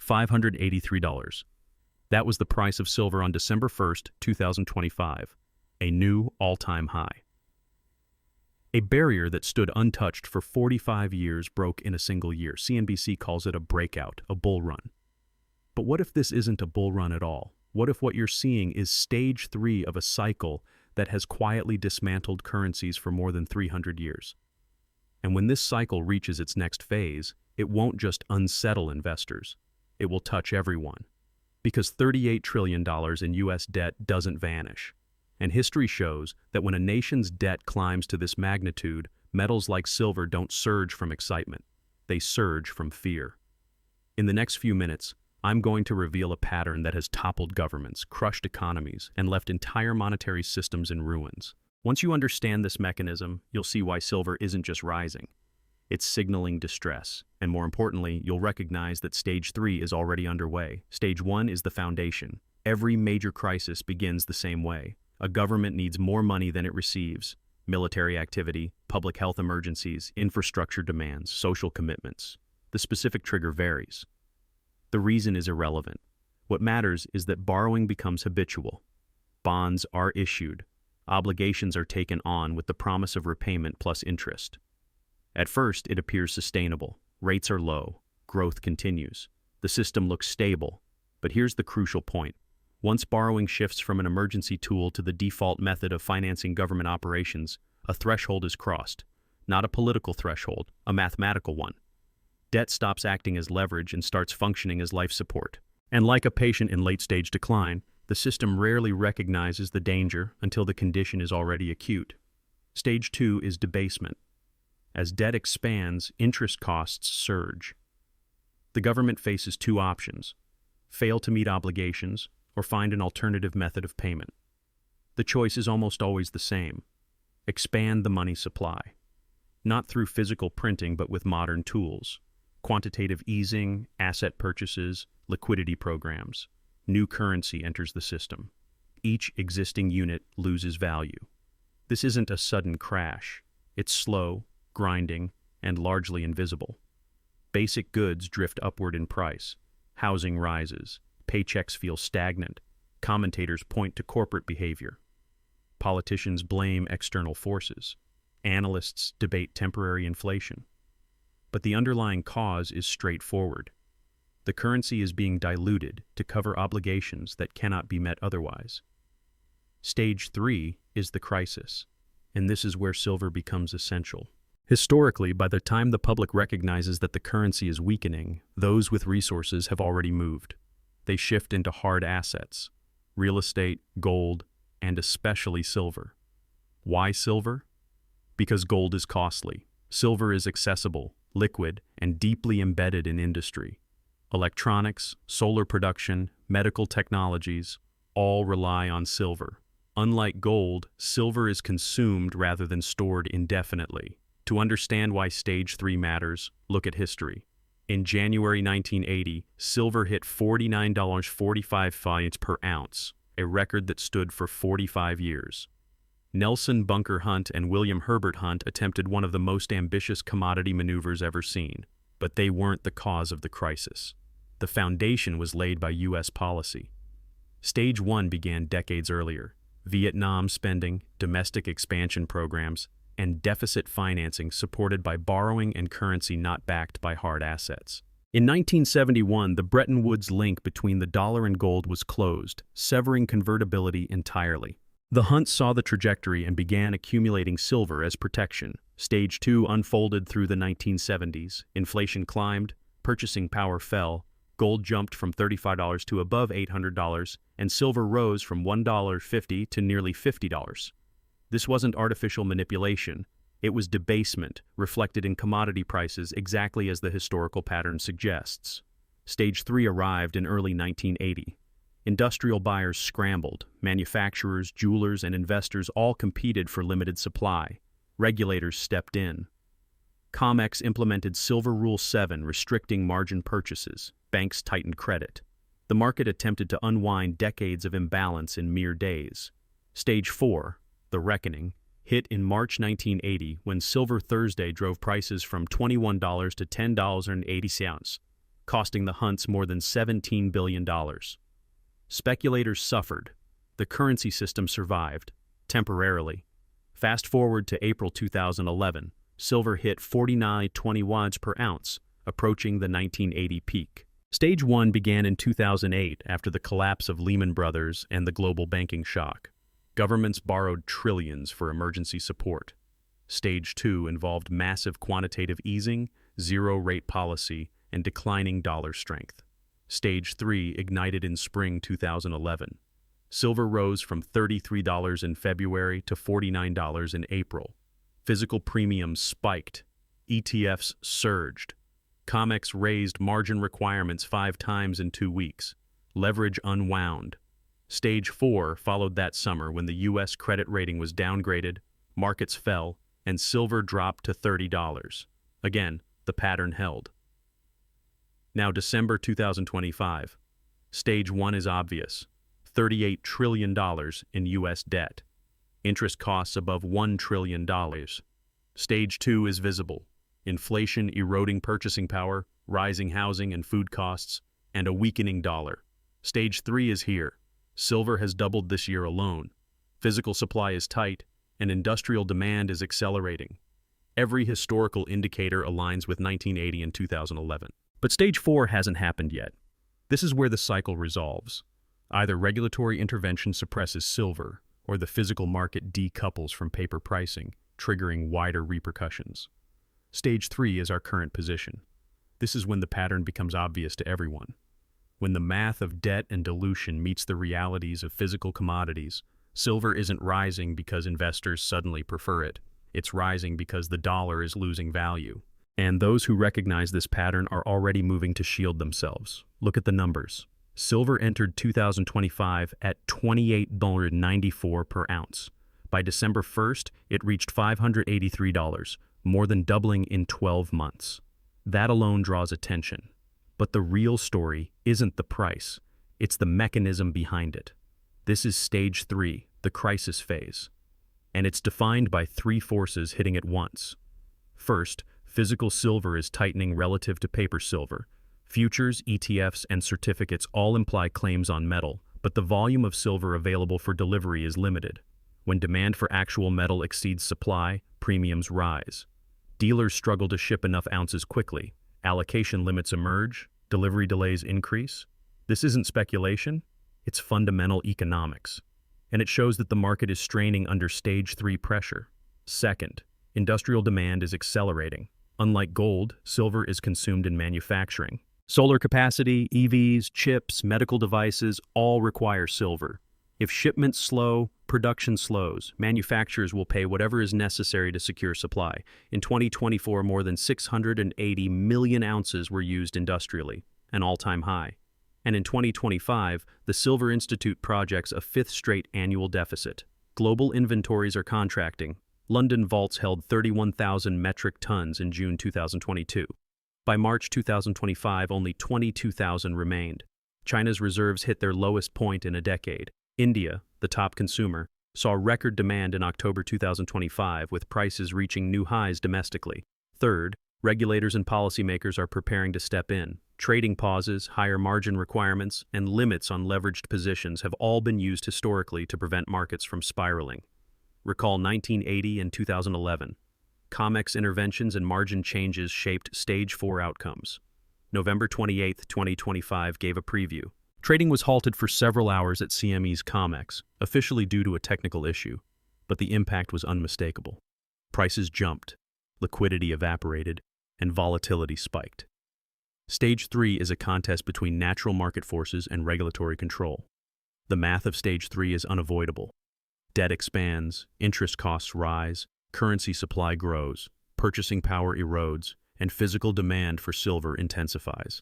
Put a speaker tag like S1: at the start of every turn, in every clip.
S1: $583. That was the price of silver on December 1st, 2025, a new all-time high. A barrier that stood untouched for 45 years broke in a single year. CNBC calls it a breakout, a bull run. But what if this isn't a bull run at all? What if what you're seeing is stage 3 of a cycle that has quietly dismantled currencies for more than 300 years? And when this cycle reaches its next phase, it won't just unsettle investors. It will touch everyone. Because $38 trillion in U.S. debt doesn't vanish. And history shows that when a nation's debt climbs to this magnitude, metals like silver don't surge from excitement. They surge from fear. In the next few minutes, I'm going to reveal a pattern that has toppled governments, crushed economies, and left entire monetary systems in ruins. Once you understand this mechanism, you'll see why silver isn't just rising. It's signaling distress, and more importantly, you'll recognize that stage 3 is already underway. Stage 1 is the foundation. Every major crisis begins the same way. A government needs more money than it receives. Military activity, public health emergencies, infrastructure demands, social commitments. The specific trigger varies. The reason is irrelevant. What matters is that borrowing becomes habitual. Bonds are issued. Obligations are taken on with the promise of repayment plus interest. At first, it appears sustainable. Rates are low. Growth continues. The system looks stable. But here's the crucial point. Once borrowing shifts from an emergency tool to the default method of financing government operations, a threshold is crossed. Not a political threshold, a mathematical one. Debt stops acting as leverage and starts functioning as life support. And like a patient in late-stage decline, the system rarely recognizes the danger until the condition is already acute. Stage 2 is debasement. As debt expands, interest costs surge. The government faces two options: fail to meet obligations or find an alternative method of payment. The choice is almost always the same: expand the money supply. Not through physical printing, but with modern tools. Quantitative easing, asset purchases, liquidity programs. New currency enters the system. Each existing unit loses value. This isn't a sudden crash. It's slow, grinding, and largely invisible. Basic goods drift upward in price. Housing rises. Paychecks feel stagnant. Commentators point to corporate behavior. Politicians blame external forces. Analysts debate temporary inflation. But the underlying cause is straightforward. The currency is being diluted to cover obligations that cannot be met otherwise. Stage 3 is the crisis, and this is where silver becomes essential. Historically, by the time the public recognizes that the currency is weakening, those with resources have already moved. They shift into hard assets: real estate, gold, and especially silver. Why silver? Because gold is costly. Silver is accessible, liquid, and deeply embedded in industry. Electronics, solar production, medical technologies all rely on silver. Unlike gold, silver is consumed rather than stored indefinitely. To understand why stage 3 matters, look at history. In January 1980, silver hit $49.45 per ounce, a record that stood for 45 years. Nelson Bunker Hunt and William Herbert Hunt attempted one of the most ambitious commodity maneuvers ever seen, but they weren't the cause of the crisis. The foundation was laid by U.S. policy. Stage 1 began decades earlier. Vietnam spending, domestic expansion programs, and deficit financing supported by borrowing and currency not backed by hard assets. In 1971, the Bretton Woods link between the dollar and gold was closed, severing convertibility entirely. The Hunt saw the trajectory and began accumulating silver as protection. Stage 2 unfolded through the 1970s. Inflation climbed, purchasing power fell, gold jumped from $35 to above $800, and silver rose from $1.50 to nearly $50. This wasn't artificial manipulation. It was debasement, reflected in commodity prices exactly as the historical pattern suggests. Stage 3 arrived in early 1980. Industrial buyers scrambled. Manufacturers, jewelers, and investors all competed for limited supply. Regulators stepped in. COMEX implemented Silver Rule 7, restricting margin purchases. Banks tightened credit. The market attempted to unwind decades of imbalance in mere days. Stage 4, the reckoning, hit in March 1980 when Silver Thursday drove prices from $21 to $10.80. costing the Hunts more than $17 billion. Speculators suffered. The currency system survived, temporarily. Fast forward to April 2011, silver hit 49.20 per ounce, approaching the 1980 peak. Stage 1 began in 2008 after the collapse of Lehman Brothers and the global banking shock. Governments borrowed trillions for emergency support. Stage 2 involved massive quantitative easing, zero-rate policy, and declining dollar strength. Stage 3 ignited in spring 2011. Silver rose from $33 in February to $49 in April. Physical premiums spiked. ETFs surged. COMEX raised margin requirements 5 times in 2 weeks. Leverage unwound. Stage 4 followed that summer when the U.S. credit rating was downgraded, markets fell, and silver dropped to $30. Again, the pattern held. Now December 2025. Stage 1 is obvious. $38 trillion in U.S. debt. Interest costs above $1 trillion. Stage 2 is visible. Inflation eroding purchasing power, rising housing and food costs, and a weakening dollar. Stage 3 is here. Silver has doubled this year alone. Physical supply is tight, and industrial demand is accelerating. Every historical indicator aligns with 1980 and 2011. But Stage 4 hasn't happened yet. This is where the cycle resolves. Either regulatory intervention suppresses silver, or the physical market decouples from paper pricing, triggering wider repercussions. Stage 3 is our current position. This is when the pattern becomes obvious to everyone. When the math of debt and dilution meets the realities of physical commodities, silver isn't rising because investors suddenly prefer it. It's rising because the dollar is losing value. And those who recognize this pattern are already moving to shield themselves. Look at the numbers. Silver entered 2025 at $28.94 per ounce. By December 1st, it reached $583, more than doubling in 12 months. That alone draws attention. But the real story isn't the price, it's the mechanism behind it. This is Stage 3, the crisis phase. And it's defined by 3 forces hitting at once. First, physical silver is tightening relative to paper silver. Futures, ETFs, and certificates all imply claims on metal, but the volume of silver available for delivery is limited. When demand for actual metal exceeds supply, premiums rise. Dealers struggle to ship enough ounces quickly. Allocation limits emerge, delivery delays increase. This isn't speculation, it's fundamental economics. And it shows that the market is straining under Stage 3 pressure. Second, industrial demand is accelerating. Unlike gold, silver is consumed in manufacturing. Solar capacity, EVs, chips, medical devices all require silver. If shipments slow, production slows. Manufacturers will pay whatever is necessary to secure supply. In 2024, more than 680 million ounces were used industrially, an all-time high. And in 2025, the Silver Institute projects a 5th straight annual deficit. Global inventories are contracting. London vaults held 31,000 metric tons in June 2022. By March 2025, only 22,000 remained. China's reserves hit their lowest point in a decade. India, the top consumer, saw record demand in October 2025, with prices reaching new highs domestically. Third, regulators and policymakers are preparing to step in. Trading pauses, higher margin requirements, and limits on leveraged positions have all been used historically to prevent markets from spiraling. Recall 1980 and 2011. COMEX interventions and margin changes shaped Stage 4 outcomes. November 28, 2025 gave a preview. Trading was halted for several hours at CME's COMEX, officially due to a technical issue, but the impact was unmistakable. Prices jumped, liquidity evaporated, and volatility spiked. Stage 3 is a contest between natural market forces and regulatory control. The math of Stage 3 is unavoidable. Debt expands, interest costs rise, currency supply grows, purchasing power erodes, and physical demand for silver intensifies.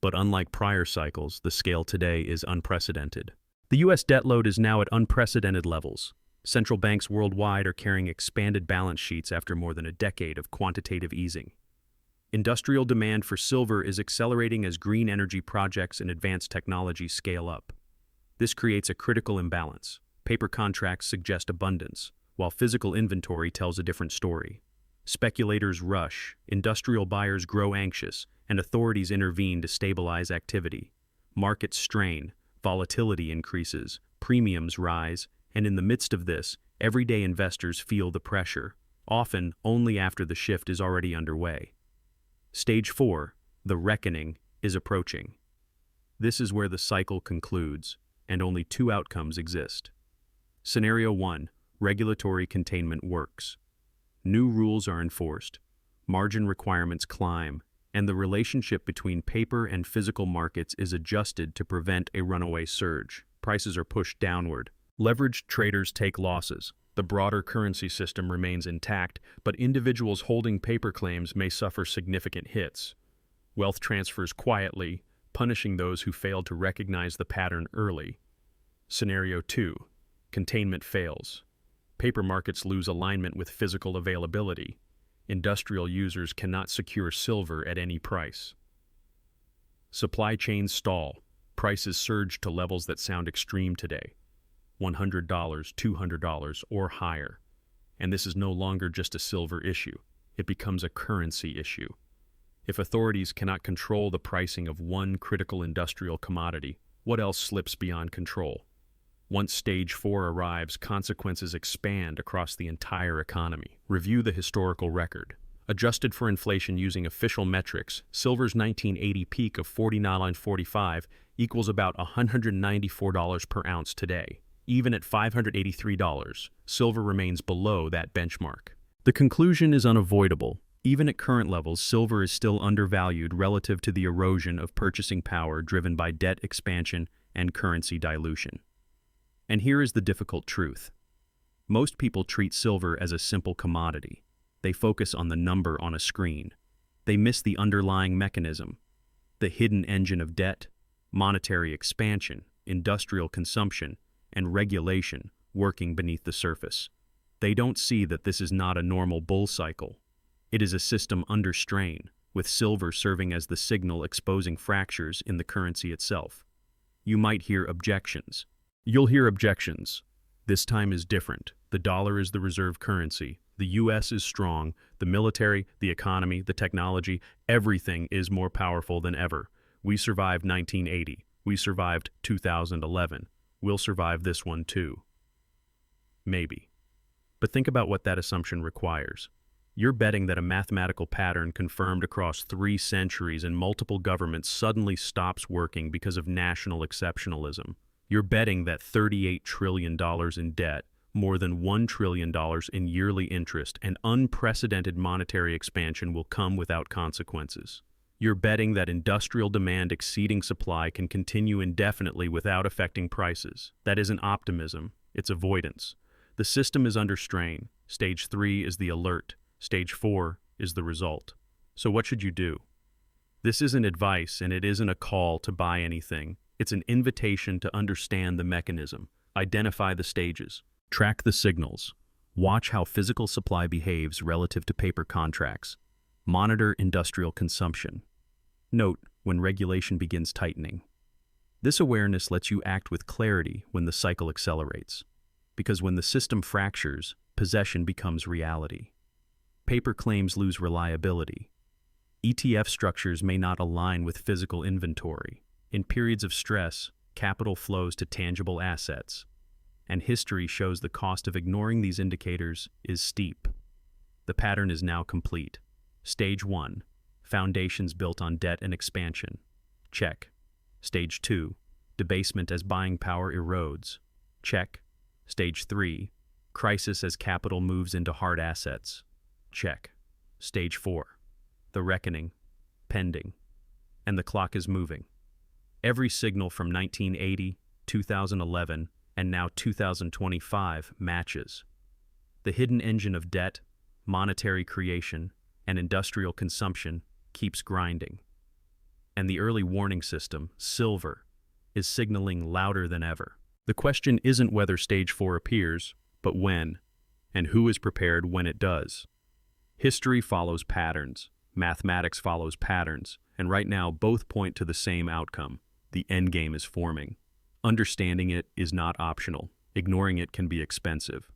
S1: But unlike prior cycles, the scale today is unprecedented. The U.S. debt load is now at unprecedented levels. Central banks worldwide are carrying expanded balance sheets after more than a decade of quantitative easing. Industrial demand for silver is accelerating as green energy projects and advanced technologies scale up. This creates a critical imbalance. Paper contracts suggest abundance, while physical inventory tells a different story. Speculators rush, industrial buyers grow anxious, and authorities intervene to stabilize activity. Markets strain, volatility increases, premiums rise, and in the midst of this, everyday investors feel the pressure, often only after the shift is already underway. Stage 4, the reckoning, is approaching. This is where the cycle concludes, and only two outcomes exist. Scenario 1, regulatory containment works. New rules are enforced, margin requirements climb, and the relationship between paper and physical markets is adjusted to prevent a runaway surge. Prices are pushed downward. Leveraged traders take losses. The broader currency system remains intact, but individuals holding paper claims may suffer significant hits. Wealth transfers quietly, punishing those who failed to recognize the pattern early. Scenario 2, containment fails. Paper markets lose alignment with physical availability. Industrial users cannot secure silver at any price. Supply chains stall. Prices surge to levels that sound extreme today. $100, $200, or higher. And this is no longer just a silver issue. It becomes a currency issue. If authorities cannot control the pricing of one critical industrial commodity, what else slips beyond control? Once Stage 4 arrives, consequences expand across the entire economy. Review the historical record. Adjusted for inflation using official metrics, silver's 1980 peak of $49.45 equals about $194 per ounce today. Even at $583, silver remains below that benchmark. The conclusion is unavoidable. Even at current levels, silver is still undervalued relative to the erosion of purchasing power driven by debt expansion and currency dilution. And here is the difficult truth. Most people treat silver as a simple commodity. They focus on the number on a screen. They miss the underlying mechanism, the hidden engine of debt, monetary expansion, industrial consumption, and regulation working beneath the surface. They don't see that this is not a normal bull cycle. It is a system under strain, with silver serving as the signal exposing fractures in the currency itself. You might hear objections. You'll hear objections. This time is different. The dollar is the reserve currency. The U.S. is strong. The military, the economy, the technology, everything is more powerful than ever. We survived 1980. We survived 2011. We'll survive this one too. Maybe. But think about what that assumption requires. You're betting that a mathematical pattern confirmed across 3 centuries and multiple governments suddenly stops working because of national exceptionalism. You're betting that $38 trillion in debt, more than $1 trillion in yearly interest, and unprecedented monetary expansion will come without consequences. You're betting that industrial demand exceeding supply can continue indefinitely without affecting prices. That isn't optimism, it's avoidance. The system is under strain. Stage 3 is the alert. Stage 4 is the result. So what should you do? This isn't advice, and it isn't a call to buy anything. It's an invitation to understand the mechanism, identify the stages, track the signals, watch how physical supply behaves relative to paper contracts, monitor industrial consumption. Note when regulation begins tightening. This awareness lets you act with clarity when the cycle accelerates, because when the system fractures, possession becomes reality. Paper claims lose reliability. ETF structures may not align with physical inventory. In periods of stress, capital flows to tangible assets, and history shows the cost of ignoring these indicators is steep. The pattern is now complete. Stage 1, foundations built on debt and expansion. Check. Stage 2, debasement as buying power erodes. Check. Stage 3, crisis as capital moves into hard assets. Check. Stage 4, the reckoning, pending, and the clock is moving. Every signal from 1980, 2011, and now 2025 matches. The hidden engine of debt, monetary creation, and industrial consumption keeps grinding. And the early warning system, silver, is signaling louder than ever. The question isn't whether Stage 4 appears, but when, and who is prepared when it does. History follows patterns, mathematics follows patterns, and right now both point to the same outcome. The endgame is forming. Understanding it is not optional. Ignoring it can be expensive.